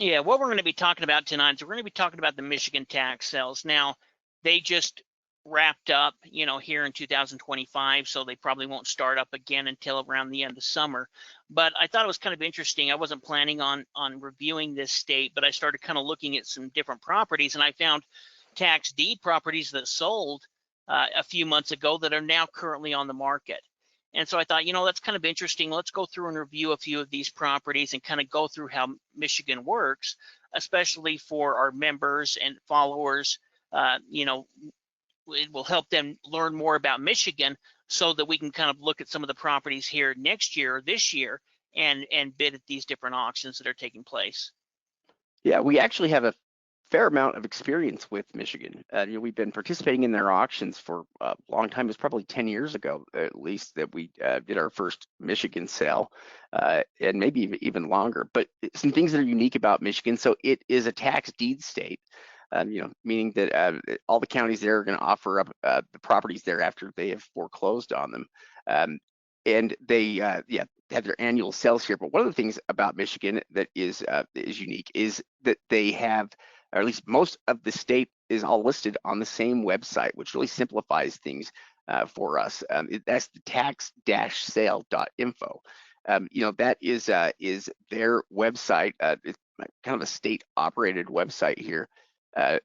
Yeah, what we're going to be talking about tonight is we're going to be talking about the Michigan tax sales. Now, they just wrapped up, here in 2025, so they probably won't start up again until around the end of summer. But I thought it was kind of interesting. I wasn't planning on reviewing this state, but I started kind of looking at some different properties, and I found tax deed properties that sold a few months ago that are now currently on the market. And so I thought, that's kind of interesting. Let's go through and review a few of these properties and kind of go through how Michigan works, especially for our members and followers. It will help them learn more about Michigan so that we can kind of look at some of the properties here next year or this year and bid at these different auctions that are taking place. Yeah, we actually have a fair amount of experience with Michigan. We've been participating in their auctions for a long time. It was probably 10 years ago, at least, that we did our first Michigan sale, and maybe even longer. But some things that are unique about Michigan. So it is a tax deed state, meaning that all the counties there are going to offer up the properties there after they have foreclosed on them. And they have their annual sales here. But one of the things about Michigan that is unique is that they have, or at least most of the state is all listed on the same website, which really simplifies things for us. That's the tax-sale.info. That is their website. It's kind of a state-operated website here that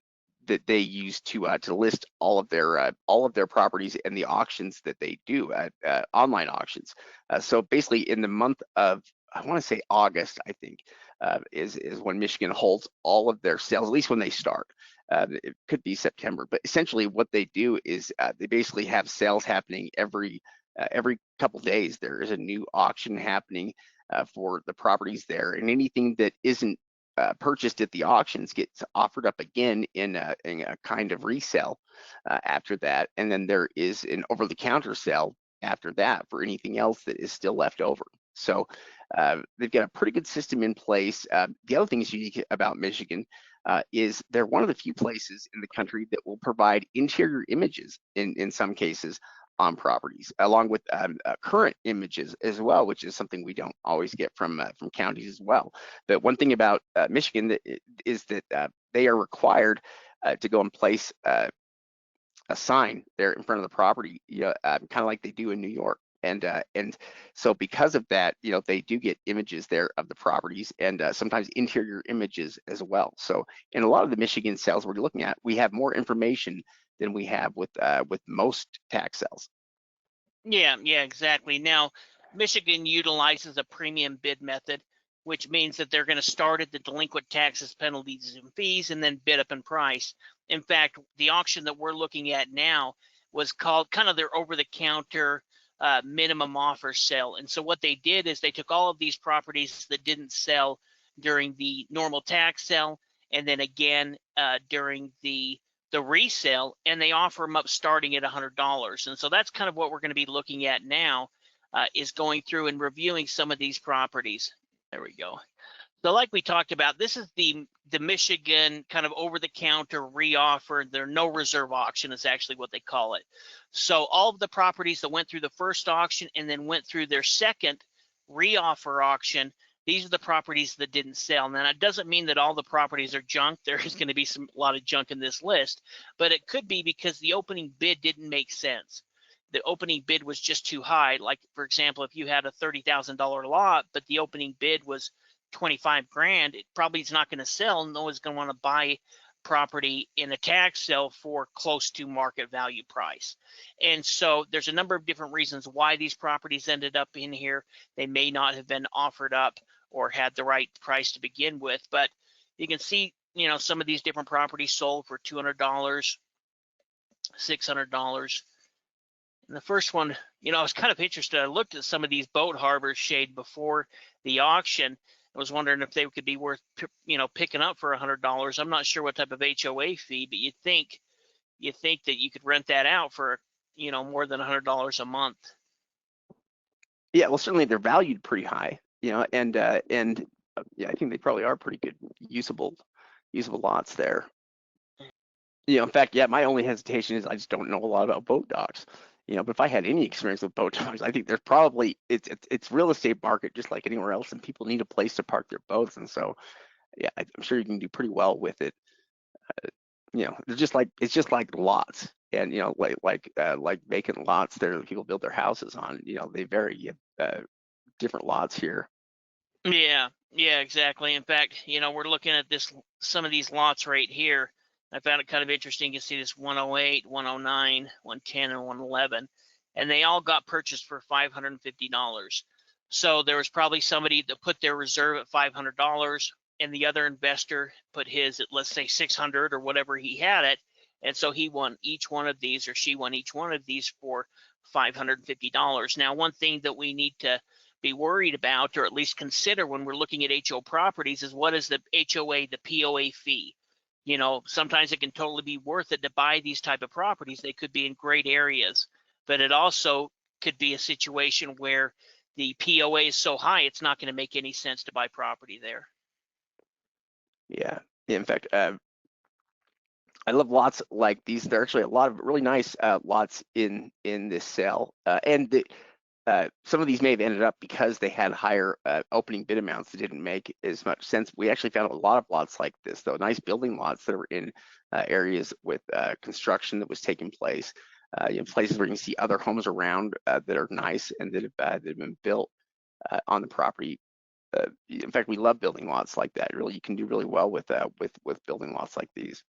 they use to list all of their properties and the auctions that they do, online auctions. So basically, in the month of, I want to say August, I think, is when Michigan holds all of their sales, at least when they start. It could be September, but essentially what they do is they basically have sales happening every couple days. There is a new auction happening for the properties there, and anything that isn't purchased at the auctions gets offered up again in a kind of resale after that, and then there is an over-the-counter sale after that for anything else that is still left over. So they've got a pretty good system in place. The other thing that's unique about Michigan is they're one of the few places in the country that will provide interior images in some cases on properties, along with current images as well, which is something we don't always get from counties as well. But one thing about Michigan is that they are required to go and place a sign there in front of the property, kind of like they do in New York. And so because of that, they do get images there of the properties, and sometimes interior images as well. So in a lot of the Michigan sales we're looking at, we have more information than we have with most tax sales. Yeah, exactly. Now, Michigan utilizes a premium bid method, which means that they're going to start at the delinquent taxes, penalties, and fees, and then bid up in price. In fact, the auction that we're looking at now was called kind of their over-the-counter minimum offer sale. And so what they did is they took all of these properties that didn't sell during the normal tax sale, and then again during the resale, and they offer them up starting at $100. And so that's kind of what we're going to be looking at now, is going through and reviewing some of these properties. There we go. So like we talked about, this is the Michigan kind of over-the-counter re-offer. Their no reserve auction is actually what they call it. So all of the properties that went through the first auction and then went through their second re-offer auction, these are the properties that didn't sell. Now, that doesn't mean that all the properties are junk. There is going to be a lot of junk in this list, but it could be because the opening bid didn't make sense. The opening bid was just too high. Like, for example, if you had a $30,000 lot, but the opening bid was 25 grand, it probably is not going to sell. No one's going to want to buy property in a tax sale for close to market value price. And so there's a number of different reasons why these properties ended up in here. They may not have been offered up or had the right price to begin with, but you can see, some of these different properties sold for $200, $600. And the first one, I was kind of interested. I looked at some of these boat harbors shade before the auction. I was wondering if they could be worth, picking up for $100. I'm not sure what type of HOA fee, but you think that you could rent that out for, more than $100 a month. Yeah, well, certainly they're valued pretty high, and yeah, I think they probably are pretty good usable lots there. In fact, yeah, my only hesitation is I just don't know a lot about boat docks. But if I had any experience with boat docks, I think there's probably it's real estate market just like anywhere else, and people need a place to park their boats, and so yeah, I'm sure you can do pretty well with it. You know, it's just like lots, and you know, like vacant lots there that people build their houses on. You know, they vary. You have different lots here. Yeah, yeah, exactly. In fact, we're looking at some of these lots right here. I found it kind of interesting. You see this 108, 109, 110, and 111, and they all got purchased for $550. So there was probably somebody that put their reserve at $500, and the other investor put his at, let's say, 600 or whatever he had it, and so he won each one of these, or she won each one of these for $550. Now, one thing that we need to be worried about, or at least consider when we're looking at HO properties, is what is the HOA, the POA fee. Sometimes it can totally be worth it to buy these type of properties. They could be in great areas, but it also could be a situation where the POA is so high, it's not going to make any sense to buy property there. Yeah. In fact, I love lots like these. There are actually a lot of really nice lots in this sale, and some of these may have ended up because they had higher opening bid amounts that didn't make as much sense. We actually found a lot of lots like this, though, nice building lots that were in areas with construction that was taking place, places where you can see other homes around that are nice and that have been built on the property. In fact, we love building lots like that. Really, you can do really well with building lots like these.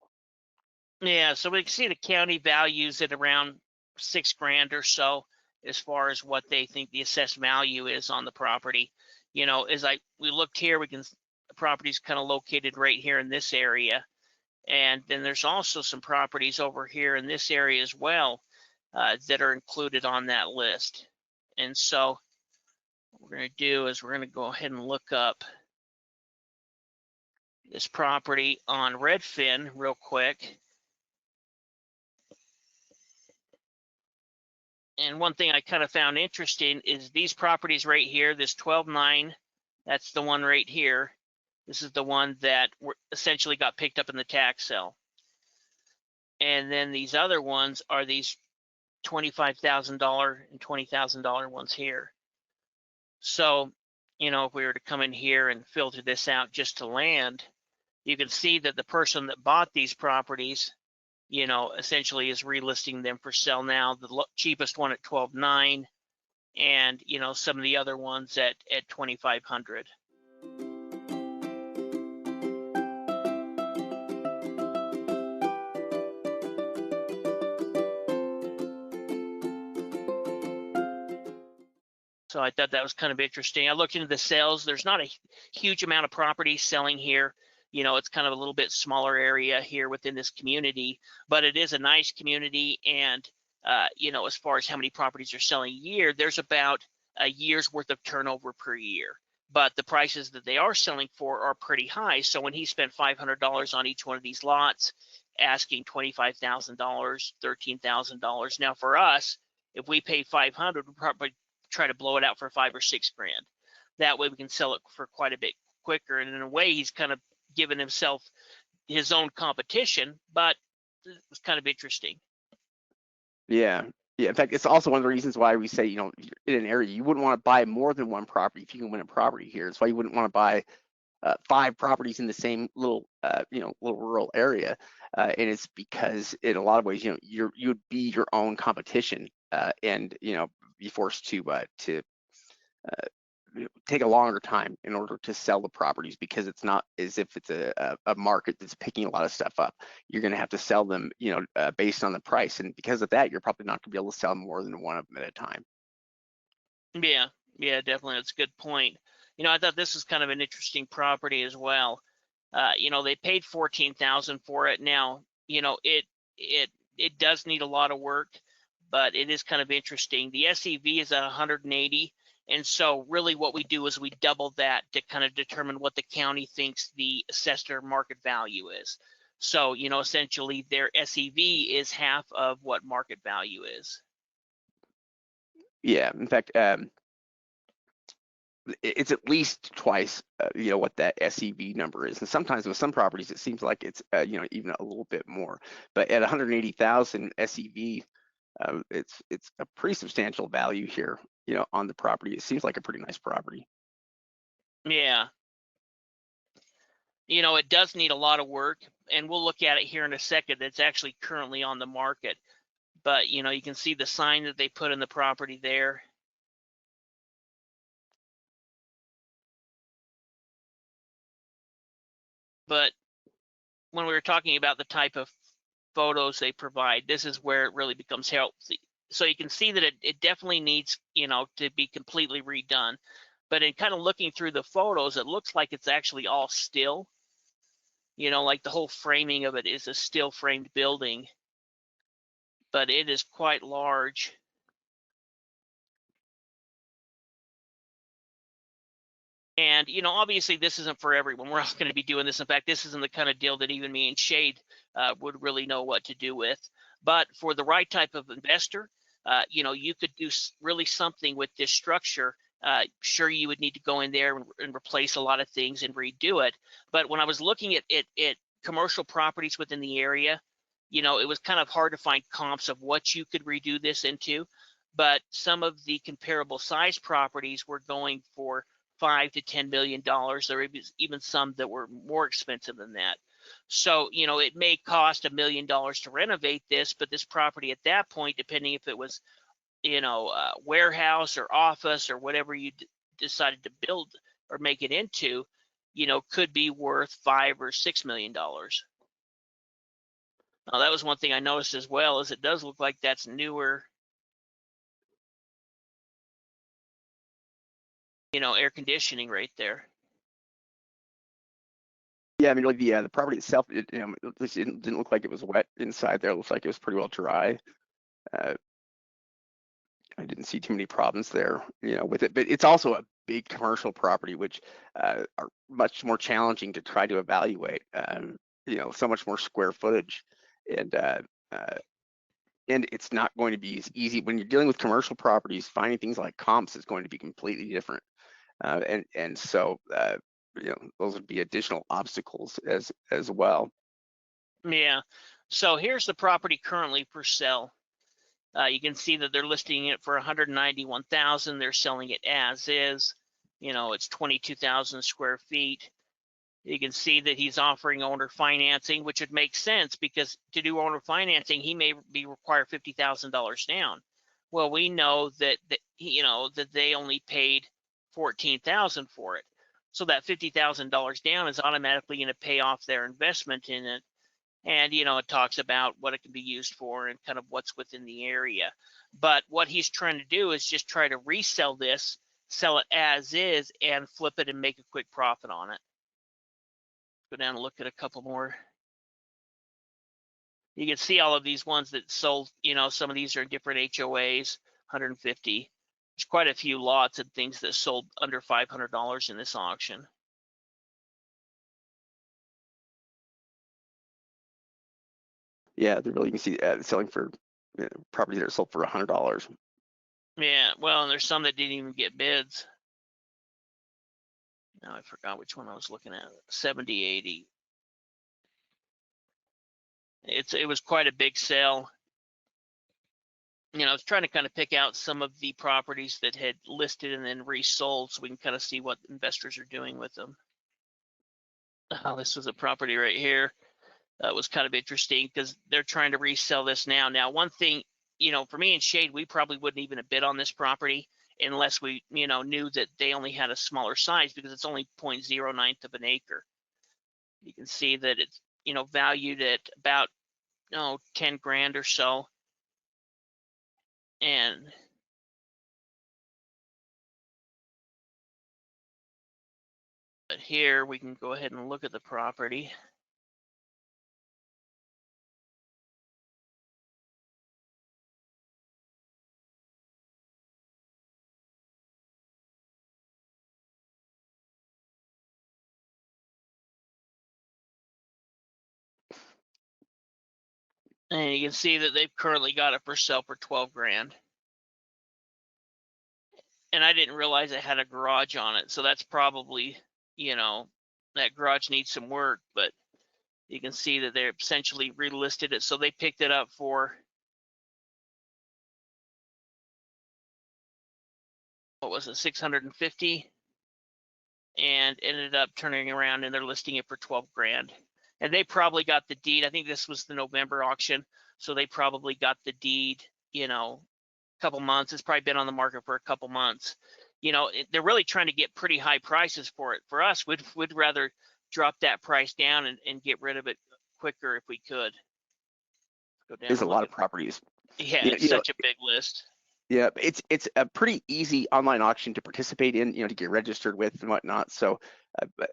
Yeah, so we can see the county values at around $6,000 or so as far as what they think the assessed value is on the property. As we looked here, the property's kind of located right here in this area. And then there's also some properties over here in this area as well that are included on that list. And so what we're going to do is we're going to go ahead and look up this property on Redfin real quick. And one thing I kind of found interesting is these properties right here, this 12.9, that's the one right here. This is the one that essentially got picked up in the tax sale. And then these other ones are these $25,000 and $20,000 ones here. So, if we were to come in here and filter this out just to land, you can see that the person that bought these properties, essentially is relisting them for sale now. The cheapest one at 12.9, and some of the other ones at 2,500. So I thought that was kind of interesting. I looked into the sales. There's not a huge amount of property selling here. It's kind of a little bit smaller area here within this community, but it is a nice community. And, as far as how many properties are selling a year, there's about a year's worth of turnover per year. But the prices that they are selling for are pretty high. So when he spent $500 on each one of these lots, asking $25,000, $13,000. Now for us, if we pay 500, we're probably try to blow it out for $5 or $6 grand. That way we can sell it for quite a bit quicker. And in a way, he's kind of given himself his own competition, but it was kind of interesting. Yeah. Yeah. In fact, it's also one of the reasons why we say, in an area, you wouldn't want to buy more than one property if you can win a property here. That's why you wouldn't want to buy 5 properties in the same little, little rural area. And it's because in a lot of ways, you would be your own competition, and, be forced to take a longer time in order to sell the properties, because it's not as if it's a market that's picking a lot of stuff up. You're going to have to sell them, based on the price. And because of that, you're probably not going to be able to sell more than one of them at a time. Yeah, definitely. That's a good point. I thought this was kind of an interesting property as well. They paid $14,000 for it. Now, it does need a lot of work, but it is kind of interesting. The SEV is at 180. And so really what we do is we double that to kind of determine what the county thinks the assessed or market value is. So, essentially their SEV is half of what market value is. Yeah. In fact, it's at least twice, what that SEV number is. And sometimes with some properties, it seems like it's, even a little bit more. But at 180,000 SEV, it's a pretty substantial value here, on the property. It seems like a pretty nice property. Yeah. you know, it does need a lot of work, and we'll look at it here in a second. It's actually currently on the market, but you know, you can see the sign that they put in the property there. But when we were talking about the type of photos they provide, this is where it really becomes healthy. So you can see that it definitely needs, you know, to be completely redone. But in kind of looking through the photos, it looks like it's actually all still. You know, like the whole framing of it is a still framed building, but it is quite large. And, you know, obviously this isn't for everyone. We're not going to be doing this. In fact, this isn't the kind of deal that even me and Shade would really know what to do with. But for the right type of investor, you know, you could do really something with this structure. Sure, you would need to go in there and replace a lot of things and redo it. But when I was looking at commercial properties within the area, you know, it was kind of hard to find comps of what you could redo this into. But some of the comparable size properties were going for $5 to $10 million. There was even some that were more expensive than that. So, you know, it may cost $1 million to renovate this, but this property at that point, depending if it was, you know, warehouse or office or whatever you decided to build or make it into, you know, could be worth $5 or $6 million. Now, that was one thing I noticed as well, is it does look like that's newer, you know, air conditioning right there. Yeah, I mean, like the property itself, it didn't look like it was wet inside there. It looks like it was pretty well dry. I didn't see too many problems there, you know, with it. But it's also a big commercial property, which are much more challenging to try to evaluate. You know, so much more square footage, and it's not going to be as easy when you're dealing with commercial properties. Finding things like comps is going to be completely different, and so you know, those would be additional obstacles as well. Yeah. So here's the property currently for sale. You can see that they're listing it for 191,000. They're selling it as is. You know, it's 22,000 square feet. You can see that he's offering owner financing, which would make sense because to do owner financing, he may be required $50,000 down. Well, we know that you know that they only paid 14,000 for it, so that $50,000 down is automatically going to pay off their investment in it. And you know, it talks about what it can be used for and kind of what's within the area. But what he's trying to do is just try to resell this, sell it as is, and flip it and make a quick profit on it. Go down and look at a couple more. You can see all of these ones that sold, you know, some of these are different HOAs, 150. There's quite a few lots and things that sold under $500 in this auction. Yeah, you can see selling for properties that are sold for $100. Yeah, well, and there's some that didn't even get bids. Now I forgot which one I was looking at. 70, 80. It was quite a big sale. You know, I was trying to kind of pick out some of the properties that had listed and then resold so we can kind of see what investors are doing with them. Oh, this was a property right here. That was kind of interesting because they're trying to resell this now. Now, one thing, you know, for me and Shade, we probably wouldn't even have bid on this property unless we, you know, knew that they only had a smaller size because it's only 0.09 of an acre. You can see that it's, you know, valued at about, 10 grand or so. And but here we can go ahead and look at the property. And you can see that they've currently got it for sale for 12 grand. And I didn't realize it had a garage on it. So that's probably, you know, that garage needs some work, but you can see that they're essentially relisted it. So they picked it up for, what was it, 650? and ended up turning around and they're listing it for 12 grand. And they probably got the deed. I think this was the November auction, so they probably got the deed, you know, a couple months. It's probably been on the market for a couple months. You know, they're really trying to get pretty high prices for it. For us, we'd rather drop that price down and get rid of it quicker if we could. Go down. There's a and lot look of properties. at, yeah, You know, it's you know, such a big list. yeah, it's a pretty easy online auction to participate in, you know, to get registered with and whatnot. So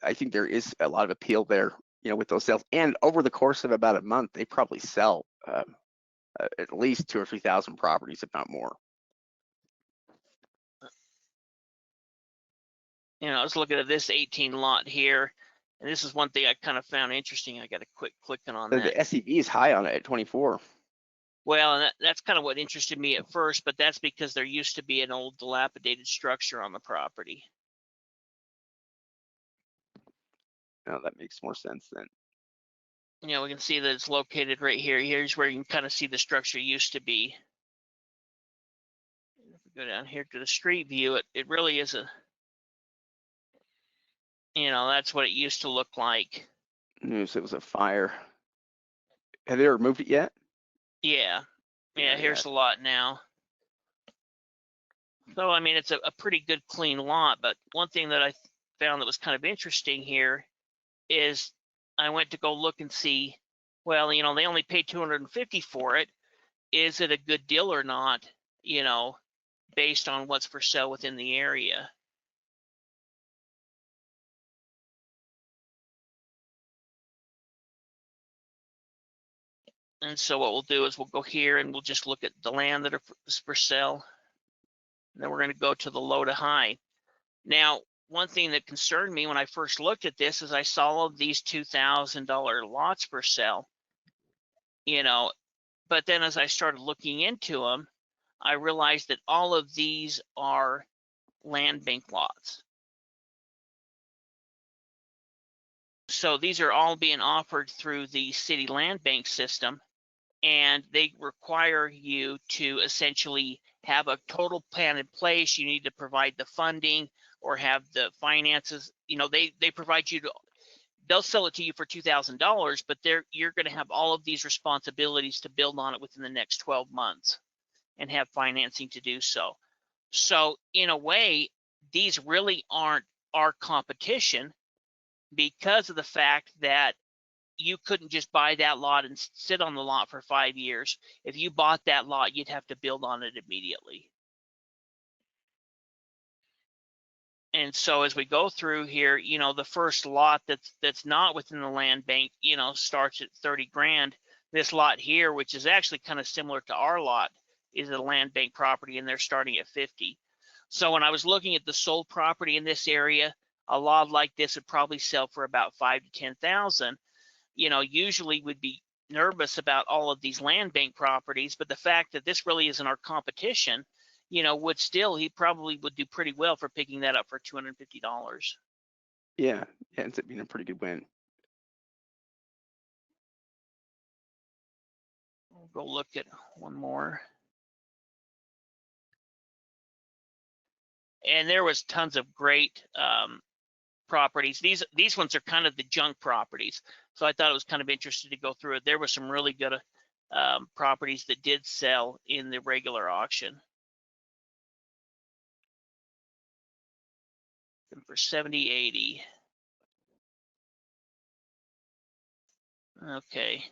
I think there is a lot of appeal there, you know, with those sales. And over the course of about a month, they probably sell at least 2,000 or 3,000 properties, if not more. You know, I was looking at this 18 lot here, and this is one thing I kind of found interesting. I got a quick clicking on The that. SEV is high on it at 24. Well, and that's kind of what interested me at first, but that's because there used to be an old dilapidated structure on the property. Now that makes more sense then. You know, we can see that it's located right here. Here's where you can kind of see the structure used to be. If we go down here to the street view, it really is a, you know, that's what it used to look like. News it was a fire. Have they removed it yet? Yeah. Yeah, here's the lot now. So, I mean, it's a pretty good clean lot, but one thing that I found that was kind of interesting here is I went to go look and see, well, you know, they only paid $250 for it. Is it a good deal or not, you know, based on what's for sale within the area? And so what we'll do is we'll go here and we'll just look at the land that is for sale. And then we're going to go to the low to high. Now, one thing that concerned me when I first looked at this is I saw all of these $2,000 lots for sale, you know, but then as I started looking into them, I realized that all of these are land bank lots. So these are all being offered through the city land bank system, and they require you to essentially have a total plan in place. You need to provide the funding or have the finances. You know, they provide you to, they'll sell it to you for $2,000, but you're going to have all of these responsibilities to build on it within the next 12 months and have financing to do so. So in a way, these really aren't our competition because of the fact that you couldn't just buy that lot and sit on the lot for 5 years. If you bought that lot, you'd have to build on it immediately. And so as we go through here, you know, the first lot that's not within the land bank, you know, starts at 30 grand. This lot here, which is actually kind of similar to our lot, is a land bank property, and they're starting at 50. So when I was looking at the sold property in this area, a lot like this would probably sell for about 5,000 to 10,000. You know, usually would be nervous about all of these land bank properties, but the fact that this really isn't our competition, you know, he probably would do pretty well for picking that up for $250. Yeah, it ends up being a pretty good win. We'll go look at one more. And there was tons of great properties. These ones are kind of the junk properties. So I thought it was kind of interesting to go through it. There were some really good properties that did sell in the regular auction. For 70, 80. Okay.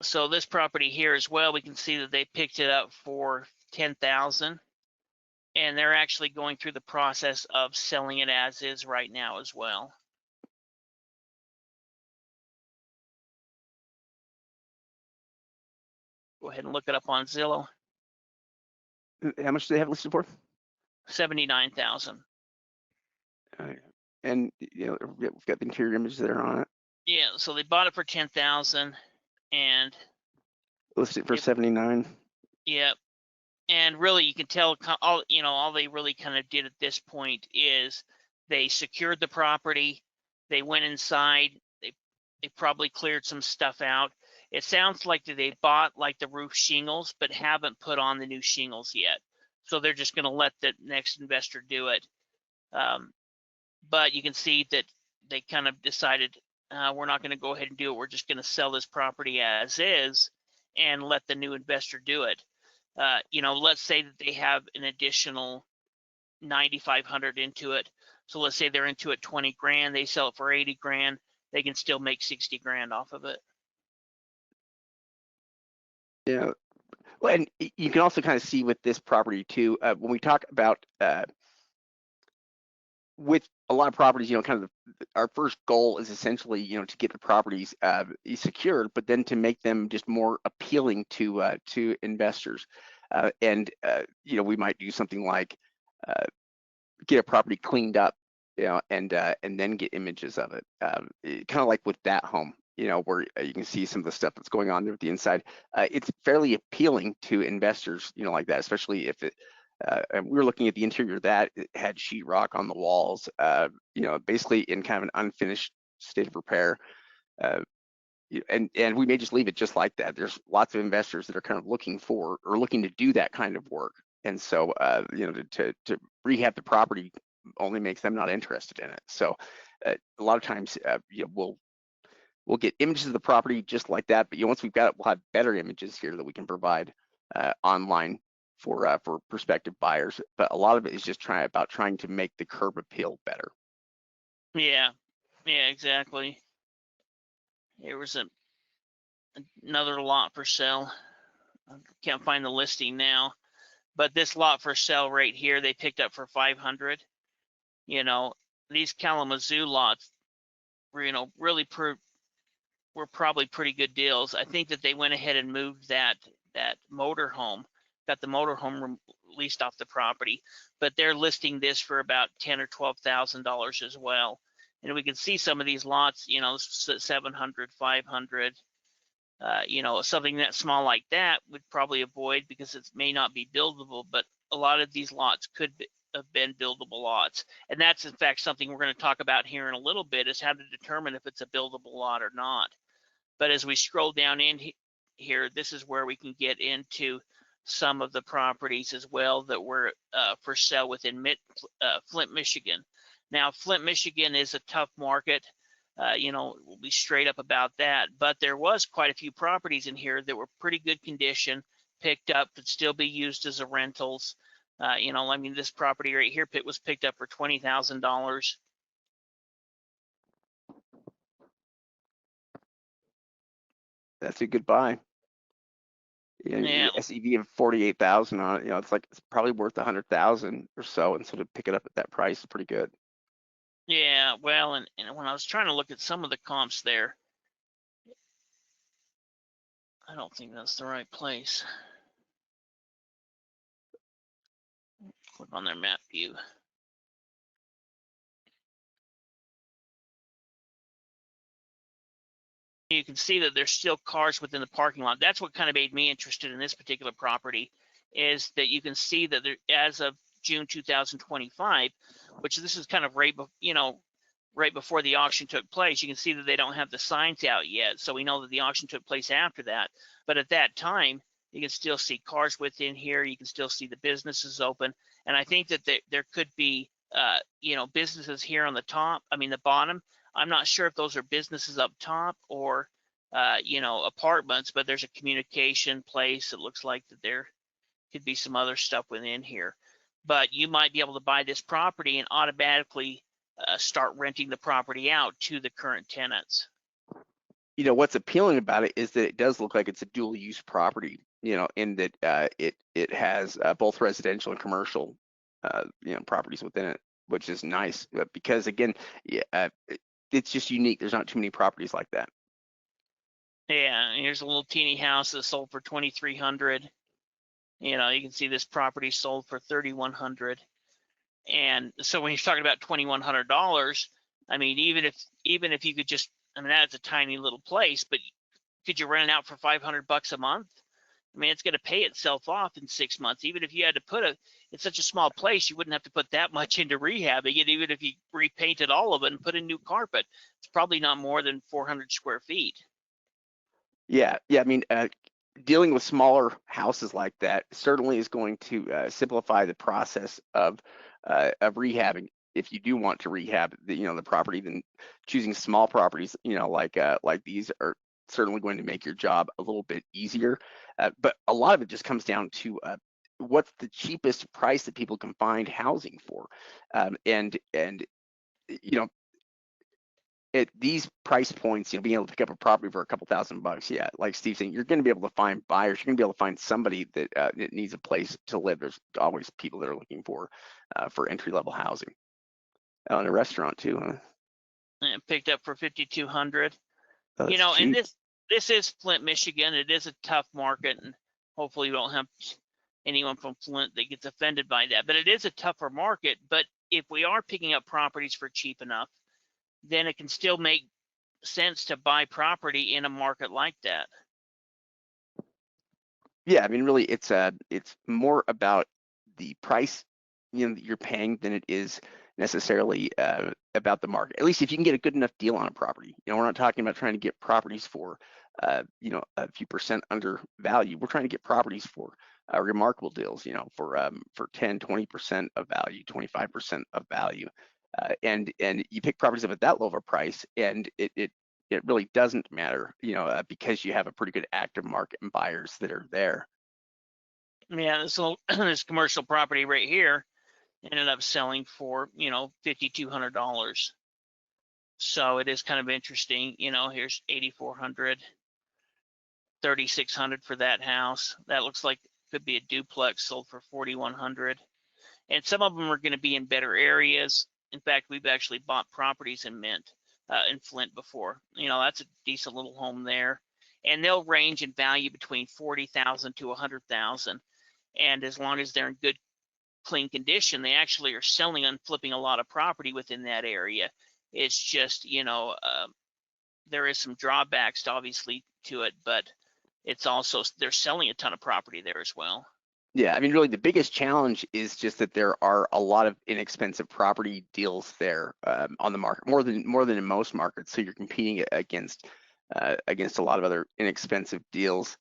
So this property here as well, we can see that they picked it up for 10,000, and they're actually going through the process of selling it as is right now as well. Go ahead and look it up on Zillow. How much do they have listed for? 79,000. And you know, we've got the interior images there on it. Yeah, so they bought it for 10,000 and Listed for 79. Yep. And really, you can tell all they really kind of did at this point is they secured the property. They went inside. They probably cleared some stuff out. It sounds like they bought like the roof shingles, but haven't put on the new shingles yet. So they're just going to let the next investor do it. But you can see that they kind of decided we're not going to go ahead and do it. We're just going to sell this property as is and let the new investor do it. Let's say that they have an additional 9,500 into it. So let's say they're into it 20 grand, they sell it for 80 grand, they can still make 60 grand off of it. Yeah. Well, and you can also kind of see with this property too, when we talk about with a lot of properties, kind of our first goal is essentially, to get the properties secured, but then to make them just more appealing to investors. We might do something like get a property cleaned up, and then get images of it. Kind of like with that home, where you can see some of the stuff that's going on there with the inside. It's fairly appealing to investors, like that, especially if it. And we were looking at the interior of that. It had sheetrock on the walls, basically in kind of an unfinished state of repair. And we may just leave it just like that. There's lots of investors that are kind of looking to do that kind of work. And so, to rehab the property only makes them not interested in it. So a lot of times, we'll get images of the property just like that. But once we've got it, we'll have better images here that we can provide online for prospective buyers. But a lot of it is just trying to make the curb appeal better. Yeah, exactly. There was another lot for sale. I can't find the listing now, but this lot for sale right here, they picked up for 500. These Kalamazoo lots were, really were probably pretty good deals. I think that they went ahead and moved that motorhome, got the motorhome leased off the property, but they're listing this for about $10,000 or $12,000 as well. And we can see some of these lots, 700, 500, something that small like that would probably avoid because it may not be buildable, but a lot of these lots could have been buildable lots. And that's in fact something we're going to talk about here in a little bit, is how to determine if it's a buildable lot or not. But as we scroll down in here, this is where we can get into some of the properties as well that were for sale within Flint, Michigan. Now, Flint, Michigan is a tough market. We'll be straight up about that. But there was quite a few properties in here that were pretty good condition, picked up, could still be used as a rentals. This property right here was picked up for $20,000. That's a good buy. Yeah. SEV of 48,000 on it. It's probably worth 100,000 or so, and so to pick it up at that price is pretty good. Yeah, well, and when I was trying to look at some of the comps there, I don't think that's the right place. Click on their map view. You can see that there's still cars within the parking lot. That's what kind of made me interested in this particular property, is that you can see that there, as of June 2025, which this is kind of right before the auction took place, you can see that they don't have the signs out yet. So we know that the auction took place after that. But at that time, you can still see cars within here. You can still see the businesses open. And I think that there could be, businesses here on the bottom. I'm not sure if those are businesses up top or, apartments, but there's a communication place. It looks like that there could be some other stuff within here. But you might be able to buy this property and automatically start renting the property out to the current tenants. What's appealing about it is that it does look like it's a dual use property, in that it has both residential and commercial, properties within it, which is nice because again, it's just unique. There's not too many properties like that. Yeah, here's a little teeny house that sold for $2,300. You can see this property sold for $3,100. And so when you're talking about $2,100, even if you could just, that's a tiny little place, but could you rent it out for $500 a month? It's going to pay itself off in 6 months. Even if you had to it's such a small place, you wouldn't have to put that much into rehabbing it. Even if you repainted all of it and put in new carpet, it's probably not more than 400 square feet. Yeah. dealing with smaller houses like that certainly is going to simplify the process of rehabbing. If you do want to rehab the property, then choosing small properties, like these are certainly going to make your job a little bit easier. But a lot of it just comes down to what's the cheapest price that people can find housing for, and you know at these price points, being able to pick up a property for a couple $1,000, yeah, like Steve's saying, you're going to be able to find buyers. You're going to be able to find somebody that needs a place to live. There's always people that are looking for entry-level housing. Oh, and a restaurant too, huh? And picked up for 5,200. Oh, that's And cheap. this is Flint, Michigan. It is a tough market, and hopefully we don't have anyone from Flint that gets offended by that. But it is a tougher market. But if we are picking up properties for cheap enough, then it can still make sense to buy property in a market like that. Yeah, I mean, really, it's more about the price that you're paying than it is necessarily about the market. At least if you can get a good enough deal on a property. We're not talking about trying to get properties for a few percent under value. We're trying to get properties for remarkable deals, for 10, 20% of value, 25% of value. And you pick properties up at that low of a price, and it really doesn't matter, because you have a pretty good active market and buyers that are there. Yeah, this commercial property right here ended up selling for $5,200. So it is kind of interesting. Here's 8,400, 3,600 for that house. That looks like it could be a duplex sold for 4,100. And some of them are going to be in better areas. In fact, we've actually bought properties in Flint before. That's a decent little home there, and they'll range in value between 40,000 to 100,000. And as long as they're in good, clean condition, they actually are selling and flipping a lot of property within that area. It's just there is some drawbacks obviously to it, but it's also they're selling a ton of property there as well. Yeah, I mean, really, the biggest challenge is just that there are a lot of inexpensive property deals there on the market, more than in most markets. So you're competing against a lot of other inexpensive deals.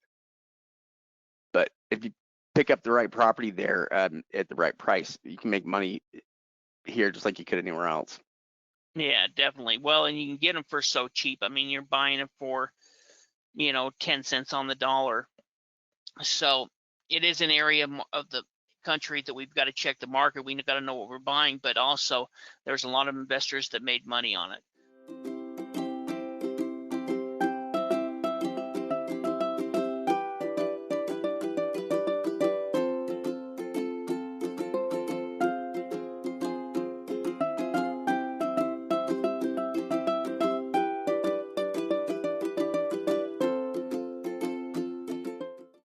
But if you pick up the right property there at the right price, you can make money here just like you could anywhere else. Yeah, definitely. Well, and you can get them for so cheap. I mean, you're buying them for 10 cents on the dollar. So it is an area of the country that we've got to check the market. We've got to know what we're buying, but also there's a lot of investors that made money on it.